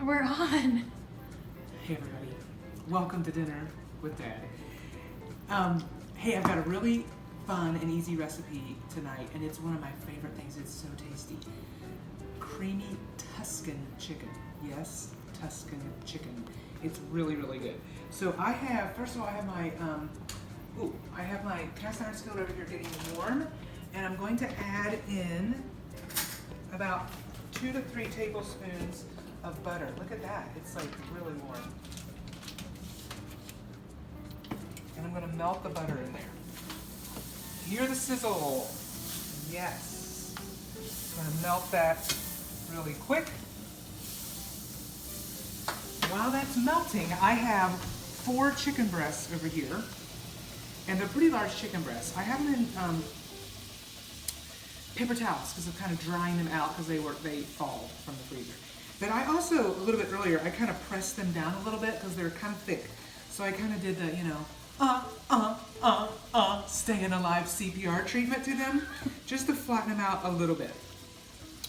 We're on. Hey everybody, welcome to dinner with Dad. Hey, I've got a really fun and easy recipe tonight, and it's one of my favorite things. It's so tasty. Creamy Tuscan chicken. Yes, Tuscan chicken. It's really, really good. So I have, first of all, I have my cast iron skillet over here getting warm, and I'm going to add in about 2 to 3 tablespoons of butter. Look at that, it's like really warm. And I'm gonna melt the butter in there. Hear the sizzle. Yes. I'm gonna melt that really quick. While that's melting, I have 4 chicken breasts over here. And they're pretty large chicken breasts. I have them in paper towels because I'm kind of drying them out because they fall from the freezer. But I also, a little bit earlier, I kind of pressed them down a little bit because they're kind of thick. So I kind of did the, staying alive CPR treatment to them, just to flatten them out a little bit.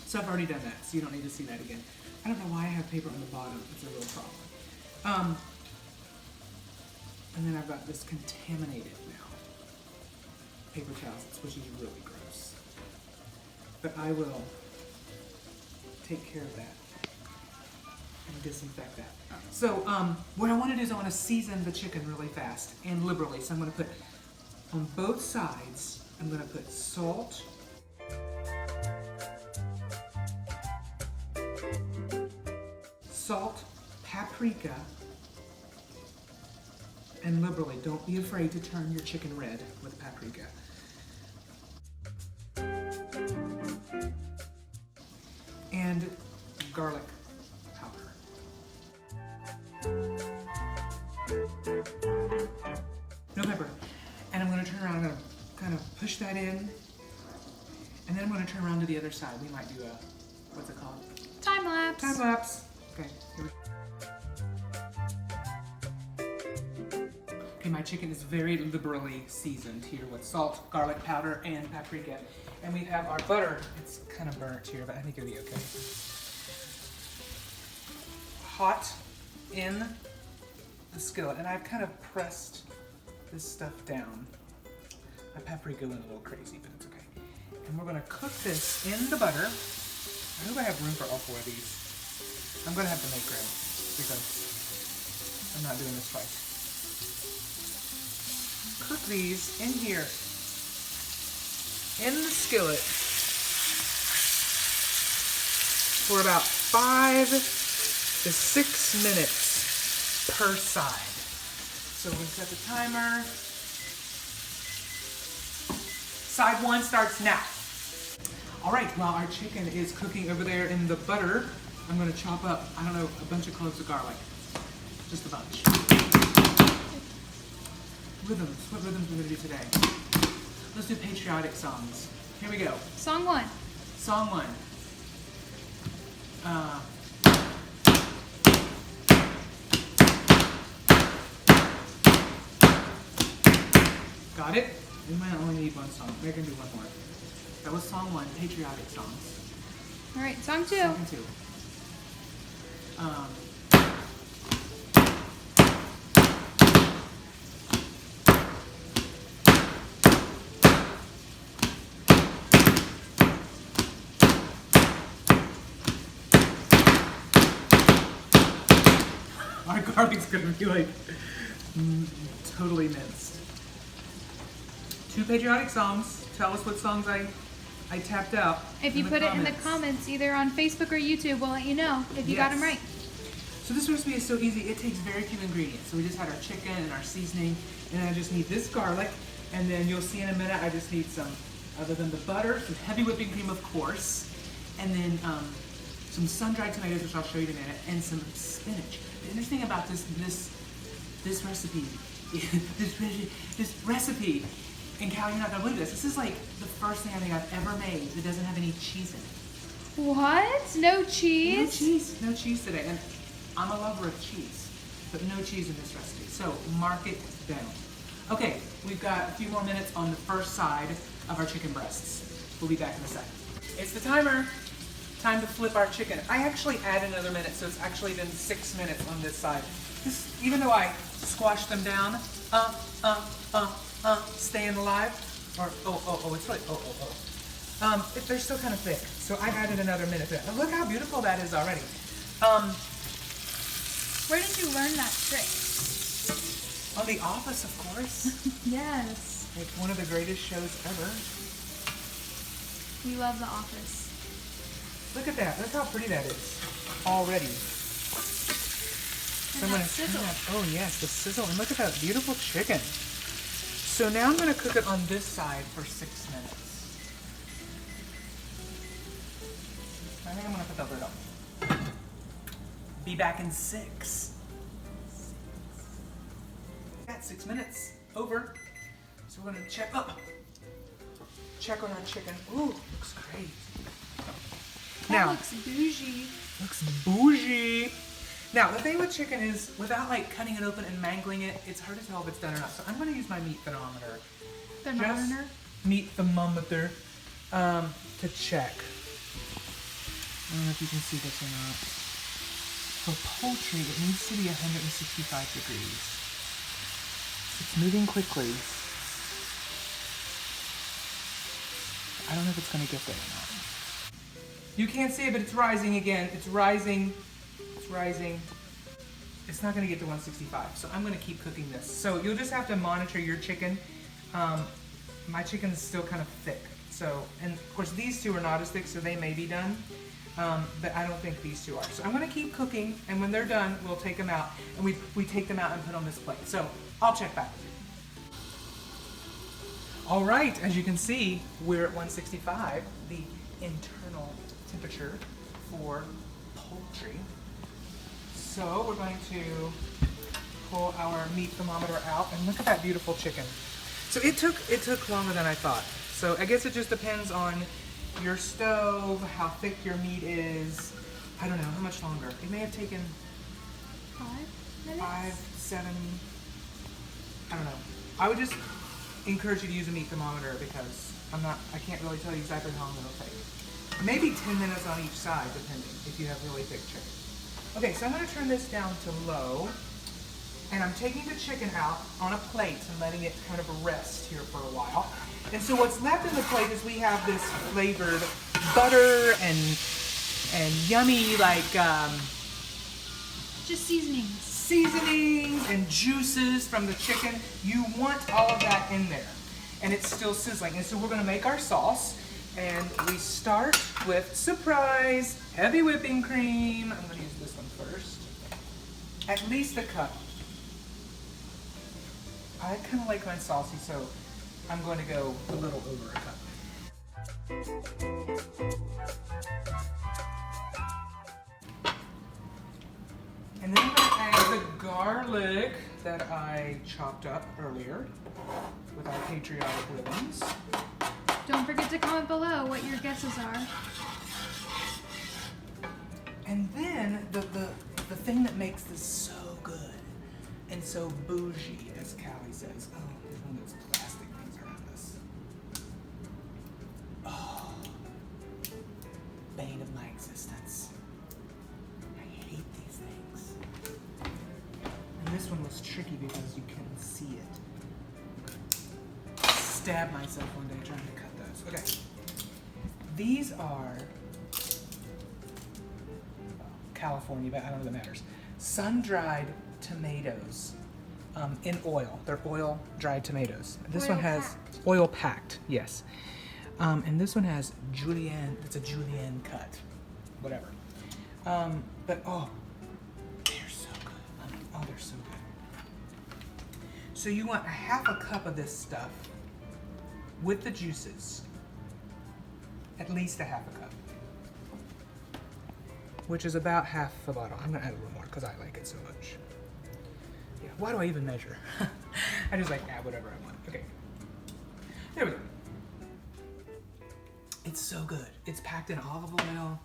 So I've already done that, so you don't need to see that again. I don't know why I have paper on the bottom. It's a real problem. And then I've got this contaminated now paper towels, which is really gross. But I will take care of that and disinfect that. So what I want to do is I want to season the chicken really fast and liberally. So I'm going to put on both sides, I'm going to put salt, paprika, and liberally. Don't be afraid to turn your chicken red with paprika. And garlic powder. No pepper. And I'm going to turn around, I'm going to kind of push that in. And then I'm going to turn around to the other side. We might do a, what's it called? Time lapse. Time lapse. Okay. Okay, my chicken is very liberally seasoned here with salt, garlic powder, and paprika. And we have our butter. It's kind of burnt here, but I think it'll be okay. Hot in the skillet, and I've kind of pressed this stuff down. My paprika went a little crazy, but it's okay. And we're gonna cook this in the butter. I hope I have room for all 4 of these. I'm gonna have to make room because I'm not doing this twice. Cook these in here, in the skillet, for about 5 to 6 minutes per side. So we set the timer. Side 1 starts now. All right, while our chicken is cooking over there in the butter, I'm gonna chop up, I don't know, a bunch of cloves of garlic. Just a bunch. Rhythms, what rhythms we're gonna do today? Let's do patriotic songs. Here we go. Song 1. Song 1. Got it? We might only need 1 song. We're gonna do 1 more. That was song 1, patriotic songs. All right, song 2. Song 2. Our garlic's gonna be like totally minced. 2 patriotic songs. Tell us what songs I tapped out. If you put it in the comments, either on Facebook or YouTube, we'll let you know if you got them right. So this recipe is so easy. It takes very few ingredients. So we just had our chicken and our seasoning, and then I just need this garlic, and then you'll see in a minute I just need some, other than the butter, some heavy whipping cream, of course, and then some sun-dried tomatoes, which I'll show you in a minute, and some spinach. The interesting about this recipe, this recipe, and Cal, you're not gonna believe this. This is like the first thing I think I've ever made that doesn't have any cheese in it. What? No cheese? No cheese. No cheese today. And I'm a lover of cheese, but no cheese in this recipe. So mark it down. Okay, we've got a few more minutes on the first side of our chicken breasts. We'll be back in a second. It's the timer. time to flip our chicken. I actually add another minute, so it's actually been 6 minutes on this side. Even though I squashed them down, staying alive, or it's like, if they're still kind of thick, so I added another minute to it. And look how beautiful that is already. Where did you learn that trick? On The Office, of course. Yes. Like one of the greatest shows ever. We love The Office. Look at that. Look how pretty that is already. And that sizzle. Oh yes, the sizzle. And look at that beautiful chicken. So now I'm going to cook it on this side for 6 minutes. I think I'm going to put the lid on. Be back in 6. At 6 minutes. Over. So we're going to check up. Check on our chicken. Ooh, looks great. That looks bougie. Looks bougie. Now, the thing with chicken is, without like cutting it open and mangling it, it's hard to tell if it's done or not. So I'm going to use my meat thermometer. Thermometer? Meat thermometer to check. I don't know if you can see this or not. For poultry, it needs to be 165 degrees. It's moving quickly. I don't know if it's going to get there or not. You can't see it, but it's rising again. It's rising. It's rising. It's not going to get to 165, so I'm going to keep cooking this. So you'll just have to monitor your chicken. My chicken is still kind of thick. So, and of course these two are not as thick, so they may be done. But I don't think these two are. So I'm going to keep cooking, and when they're done, we'll take them out. And we take them out and put on this plate. So I'll check back with you. All right, as you can see, we're at 165, the internal temperature for poultry. So we're going to pull our meat thermometer out, and look at that beautiful chicken. So it took longer than I thought. So I guess it just depends on your stove, how thick your meat is. I don't know, how much longer? It may have taken 5 minutes? 5, 7, I don't know. I would just encourage you to use a meat thermometer because I can't really tell you exactly how long it'll take. Maybe 10 minutes on each side, depending, if you have really thick chicken. Okay, so I'm going to turn this down to low, and I'm taking the chicken out on a plate and letting it kind of rest here for a while. And so what's left in the plate is we have this flavored butter and yummy, like, just seasonings. Seasonings and juices from the chicken. You want all of that in there, and it's still sizzling. And so we're going to make our sauce, and we start with, surprise, heavy whipping cream. I'm going to use this one first. At least a cup. I kind of like mine saucy, so I'm going to go a little over a cup. And then I'm going to add the garlic that I chopped up earlier with our patriotic ribbons. Don't forget to comment below what your guesses are. And then the thing that makes this so good and so bougie, as Callie says. Oh, there's one of those plastic things around us. Oh, bane of my existence. I hate these things. And this one was tricky because you can see it. Stabbed myself one day trying to cut those. Okay. These are California, but I don't know if that matters. Sun-dried tomatoes in oil. They're oil-dried tomatoes. This one has oil packed, yes. And this one has julienne. It's a julienne cut, whatever. But oh, they're so good. Oh, they're so good. So you want a half a cup of this stuff with the juices. At least a half a cup. Which is about half a bottle. I'm gonna add a little more because I like it so much. Yeah, why do I even measure? I just like add whatever I want. Okay. There we go. It's so good. It's packed in olive oil.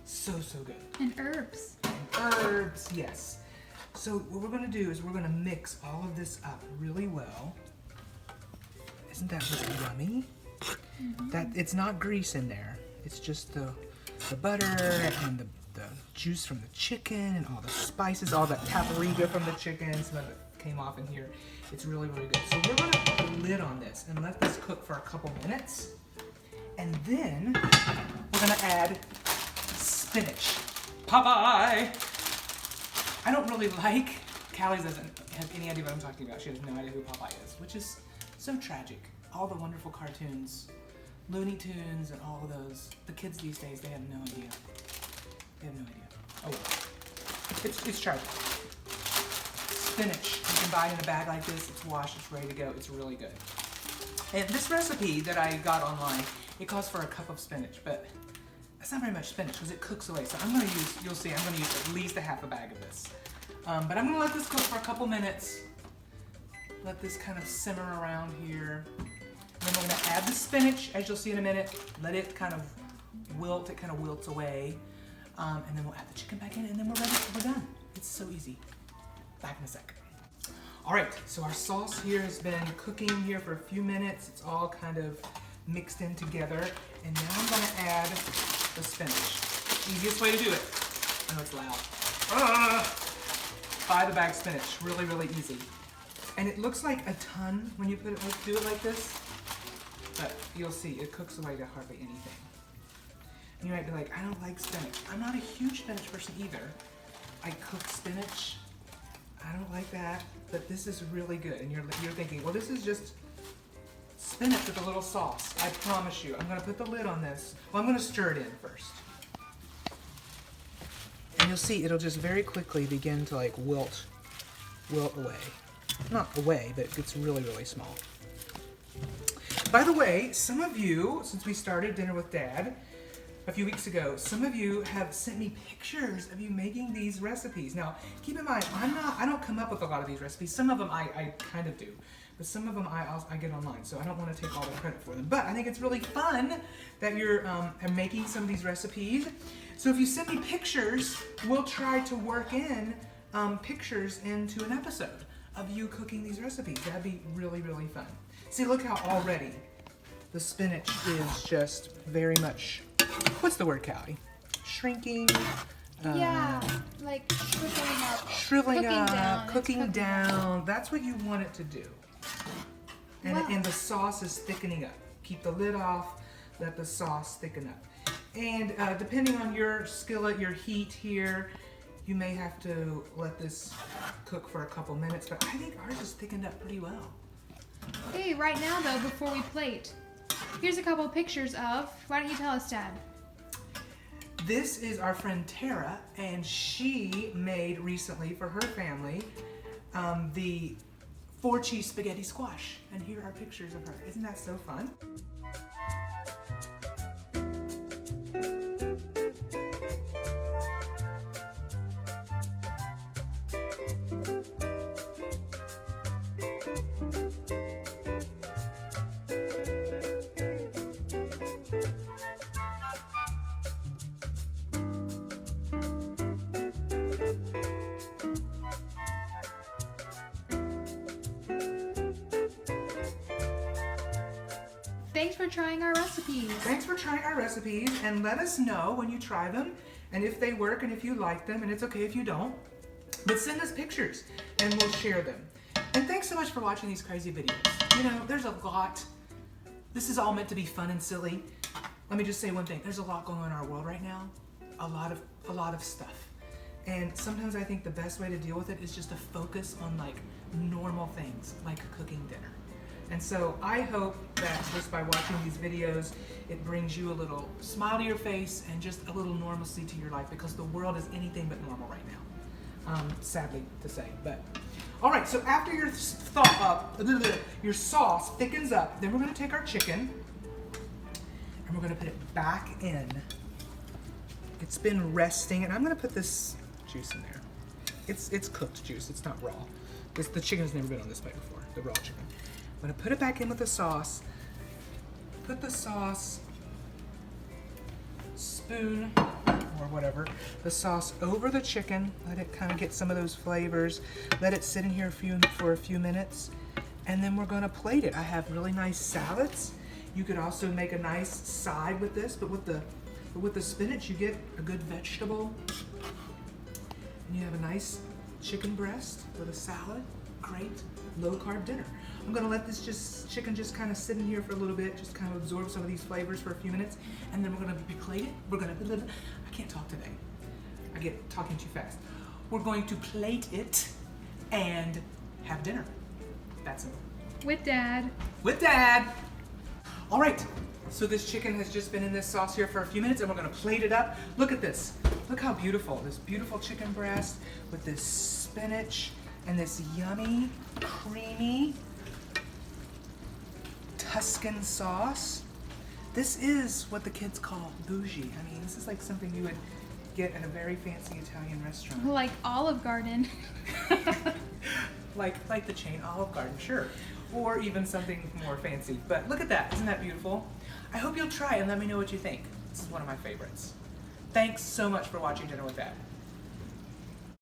So good. And herbs. And herbs, yes. So what we're gonna do is we're gonna mix all of this up really well. Isn't that really yummy? Mm-hmm. That it's not grease in there. It's just the the butter and the juice from the chicken and all the spices, all that paprika from the chicken. Some of it came off in here. It's really, really good. So we're gonna put a lid on this and let this cook for a couple minutes. And then we're gonna add spinach. Popeye! I don't really like, Callie doesn't have any idea what I'm talking about. She has no idea who Popeye is, which is so tragic. All the wonderful cartoons, Looney Tunes and all of those. The kids these days, they have no idea. They have no idea. Oh well. It's tragic. Spinach. You can buy it in a bag like this. It's washed, it's ready to go. It's really good. And this recipe that I got online, it calls for a cup of spinach, but that's not very much spinach because it cooks away. So I'm gonna use, you'll see, I'm gonna use at least a half a bag of this. But I'm gonna let this cook for a couple minutes. Let this kind of simmer around here. And then we're gonna add the spinach, as you'll see in a minute. Let it kind of wilt, it kind of wilts away. And then we'll add the chicken back in and then we're ready, we're done. It's so easy. Back in a sec. All right, so our sauce here has been cooking here for a few minutes. It's all kind of mixed in together. And now I'm gonna add the spinach. Easiest way to do it. I know it's loud. Buy the bag spinach, really, really easy. And it looks like a ton when you put it, do it like this, but you'll see it cooks away to hardly anything. And you might be like, I don't like spinach. I'm not a huge spinach person either. I cook spinach. I don't like that, but this is really good. And you're thinking, well, this is just spinach with a little sauce. I promise you. I'm gonna put the lid on this. Well, I'm gonna stir it in first. And you'll see it'll just very quickly begin to like wilt away. Not away, but it gets really, really small. By the way, some of you, since we started Dinner with Dad a few weeks ago, some of you have sent me pictures of you making these recipes. Now, keep in mind, I don't come up with a lot of these recipes. Some of them I kind of do, but some of them I get online, so I don't want to take all the credit for them. But I think it's really fun that you're making some of these recipes. So if you send me pictures, we'll try to work in pictures into an episode of you cooking these recipes. That'd be really, really fun. See, look how already the spinach is just very much, what's the word, Callie? Shrinking. Yeah, like shriveling up. Shriveling up, cooking down. That's what you want it to do. And, Wow. and the sauce is thickening up. Keep the lid off, let the sauce thicken up. And depending on your skillet, your heat here, you may have to let this cook for a couple minutes, but I think ours is thickened up pretty well. Hey, right now though, before we plate, here's a couple of pictures of, why don't you tell us, Dad? This is our friend Tara, and she made recently for her family the 4-cheese spaghetti squash. And here are pictures of her. Isn't that so fun? Thanks for trying our recipes. Thanks for trying our recipes, and let us know when you try them and if they work and if you like them, and it's okay if you don't. But send us pictures and we'll share them. And thanks so much for watching these crazy videos. You know, there's a lot. This is all meant to be fun and silly. Let me just say one thing. There's a lot going on in our world right now. A lot of stuff. And sometimes I think the best way to deal with it is just to focus on like normal things, like cooking dinner. And so I hope that just by watching these videos, it brings you a little smile to your face and just a little normalcy to your life, because the world is anything but normal right now, sadly to say. But all right, so after your your sauce thickens up, then we're going to take our chicken and we're going to put it back in. It's been resting, and I'm going to put this juice in there. It's cooked juice. It's not raw. The chicken's never been on this plate before. The raw chicken. I'm gonna put it back in with the sauce. Put the sauce, spoon or whatever, the sauce over the chicken. Let it kind of get some of those flavors. Let it sit in here for a few minutes, and then we're gonna plate it. I have really nice salads. You could also make a nice side with this, but with the But with the spinach, you get a good vegetable. And you have a nice chicken breast with a salad. Great low-carb dinner. I'm gonna let this chicken just kind of sit in here for a little bit, just kind of absorb some of these flavors for a few minutes, and then we're gonna plate it. I can't talk today. I get talking too fast. We're going to plate it and have dinner. That's it. With Dad. With Dad. All right, so this chicken has just been in this sauce here for a few minutes, and we're gonna plate it up. Look at this. Look how beautiful. This beautiful chicken breast with this spinach and this yummy, creamy Tuscan sauce. This is what the kids call bougie. I mean, this is like something you would get in a very fancy Italian restaurant. Like Olive Garden. like the chain Olive Garden, sure. Or even something more fancy. But look at that, isn't that beautiful? I hope you'll try and let me know what you think. This is one of my favorites. Thanks so much for watching Dinner with Dad.